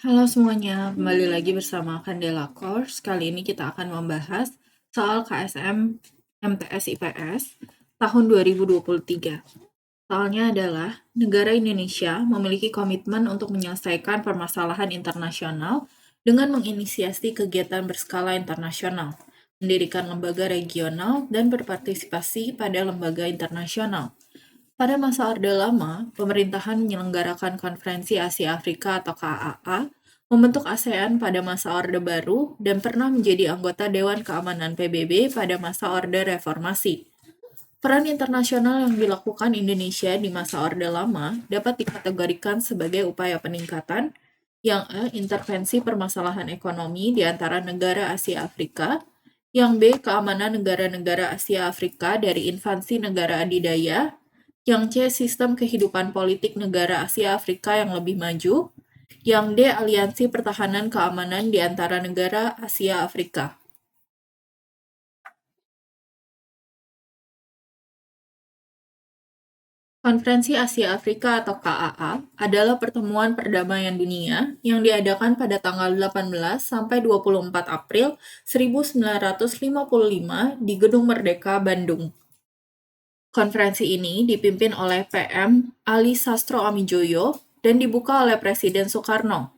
Halo semuanya, kembali lagi bersama Candela Course. Kali ini kita akan membahas soal KSM MTS IPS tahun 2023. Soalnya adalah, negara Indonesia memiliki komitmen untuk menyelesaikan permasalahan internasional dengan menginisiasi kegiatan berskala internasional, mendirikan lembaga regional, dan berpartisipasi pada lembaga internasional. Pada masa Orde Lama, pemerintahan menyelenggarakan Konferensi Asia Afrika atau KAA, membentuk ASEAN pada masa Orde Baru, dan pernah menjadi anggota Dewan Keamanan PBB pada masa Orde Reformasi. Peran internasional yang dilakukan Indonesia di masa Orde Lama dapat dikategorikan sebagai upaya peningkatan yang A. Intervensi permasalahan ekonomi di antara negara Asia Afrika, yang B. Keamanan negara-negara Asia Afrika dari invasi negara adidaya, yang C. Sistem kehidupan politik negara Asia Afrika yang lebih maju, yang D. Aliansi pertahanan keamanan di antara negara Asia Afrika. Konferensi Asia Afrika atau KAA adalah pertemuan perdamaian dunia yang diadakan pada tanggal 18 sampai 24 April 1955 di Gedung Merdeka, Bandung. Konferensi ini dipimpin oleh PM Ali Sastro Amijoyo dan dibuka oleh Presiden Soekarno.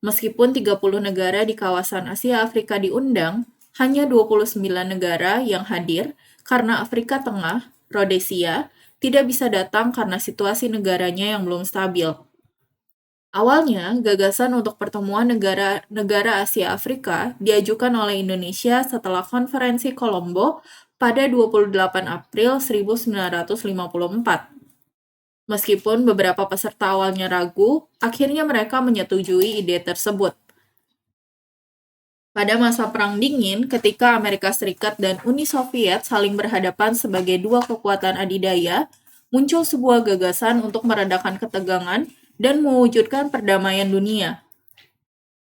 Meskipun 30 negara di kawasan Asia Afrika diundang, hanya 29 negara yang hadir karena Afrika Tengah, Rhodesia, tidak bisa datang karena situasi negaranya yang belum stabil. Awalnya, gagasan untuk pertemuan negara-negara Asia Afrika diajukan oleh Indonesia setelah Konferensi Kolombo pada 28 April 1954. Meskipun beberapa peserta awalnya ragu, akhirnya mereka menyetujui ide tersebut. Pada masa Perang Dingin, ketika Amerika Serikat dan Uni Soviet saling berhadapan sebagai dua kekuatan adidaya, muncul sebuah gagasan untuk meredakan ketegangan dan mewujudkan perdamaian dunia.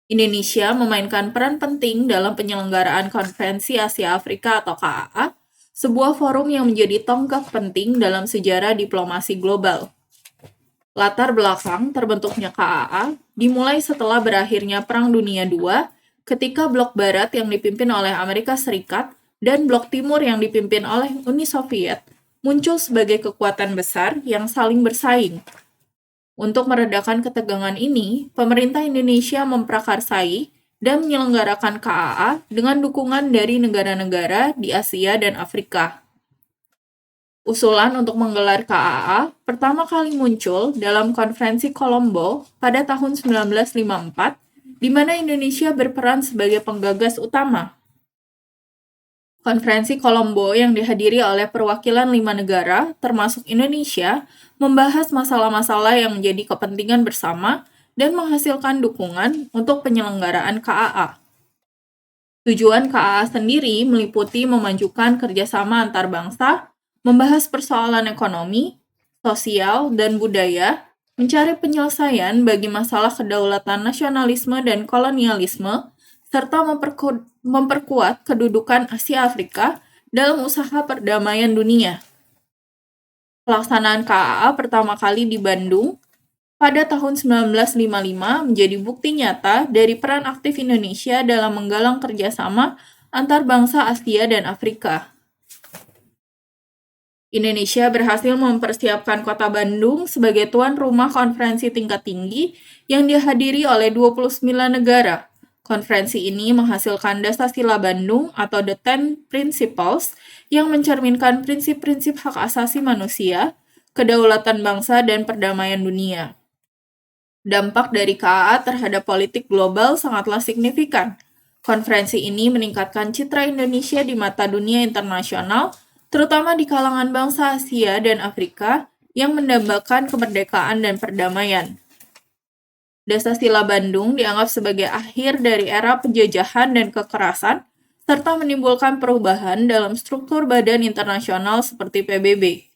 Indonesia memainkan peran penting dalam penyelenggaraan Konferensi Asia Afrika atau KAA, sebuah forum yang menjadi tonggak penting dalam sejarah diplomasi global. Latar belakang terbentuknya KAA dimulai setelah berakhirnya Perang Dunia II, ketika Blok Barat yang dipimpin oleh Amerika Serikat dan Blok Timur yang dipimpin oleh Uni Soviet muncul sebagai kekuatan besar yang saling bersaing. Untuk meredakan ketegangan ini, pemerintah Indonesia memprakarsai dan menyelenggarakan KAA dengan dukungan dari negara-negara di Asia dan Afrika. Usulan untuk menggelar KAA pertama kali muncul dalam Konferensi Kolombo pada tahun 1954, di mana Indonesia berperan sebagai penggagas utama. Konferensi Kolombo yang dihadiri oleh perwakilan 5 negara, termasuk Indonesia, membahas masalah-masalah yang menjadi kepentingan bersama dan menghasilkan dukungan untuk penyelenggaraan KAA. Tujuan KAA sendiri meliputi memajukan kerjasama antar bangsa, membahas persoalan ekonomi, sosial, dan budaya, mencari penyelesaian bagi masalah kedaulatan nasionalisme dan kolonialisme, serta memperkuat kedudukan Asia Afrika dalam usaha perdamaian dunia. Pelaksanaan KAA pertama kali di Bandung pada tahun 1955 menjadi bukti nyata dari peran aktif Indonesia dalam menggalang kerjasama antar bangsa Asia dan Afrika. Indonesia berhasil mempersiapkan kota Bandung sebagai tuan rumah konferensi tingkat tinggi yang dihadiri oleh 29 negara. Konferensi ini menghasilkan Dasar-Sila Bandung atau The Ten Principles yang mencerminkan prinsip-prinsip hak asasi manusia, kedaulatan bangsa, dan perdamaian dunia. Dampak dari KAA terhadap politik global sangatlah signifikan. Konferensi ini meningkatkan citra Indonesia di mata dunia internasional, terutama di kalangan bangsa Asia dan Afrika yang mendambakan kemerdekaan dan perdamaian. Dasar-Sila Bandung dianggap sebagai akhir dari era penjajahan dan kekerasan, serta menimbulkan perubahan dalam struktur badan internasional seperti PBB.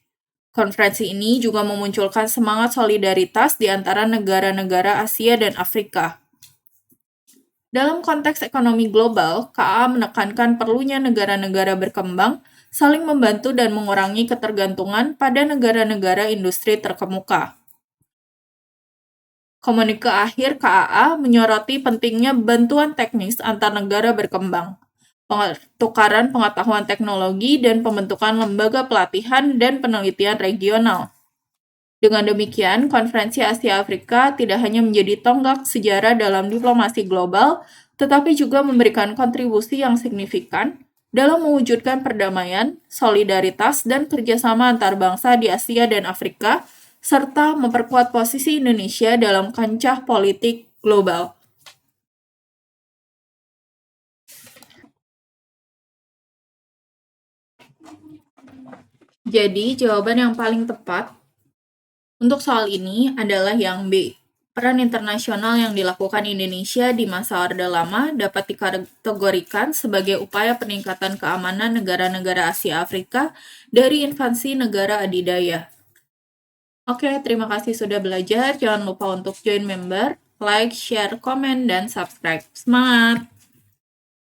Konferensi ini juga memunculkan semangat solidaritas di antara negara-negara Asia dan Afrika. Dalam konteks ekonomi global, KAA menekankan perlunya negara-negara berkembang saling membantu dan mengurangi ketergantungan pada negara-negara industri terkemuka. Komunike akhir KAA menyoroti pentingnya bantuan teknis antar negara berkembang, pertukaran pengetahuan teknologi, dan pembentukan lembaga pelatihan dan penelitian regional. Dengan demikian, Konferensi Asia Afrika tidak hanya menjadi tonggak sejarah dalam diplomasi global, tetapi juga memberikan kontribusi yang signifikan dalam mewujudkan perdamaian, solidaritas, dan kerjasama antar bangsa di Asia dan Afrika, serta memperkuat posisi Indonesia dalam kancah politik global. Jadi, jawaban yang paling tepat untuk soal ini adalah yang B. Peran internasional yang dilakukan Indonesia di masa Orde Lama dapat dikategorikan sebagai upaya peningkatan keamanan negara-negara Asia Afrika dari invasi negara adidaya. Oke, terima kasih sudah belajar. Jangan lupa untuk join member, like, share, komen, dan subscribe. Semangat!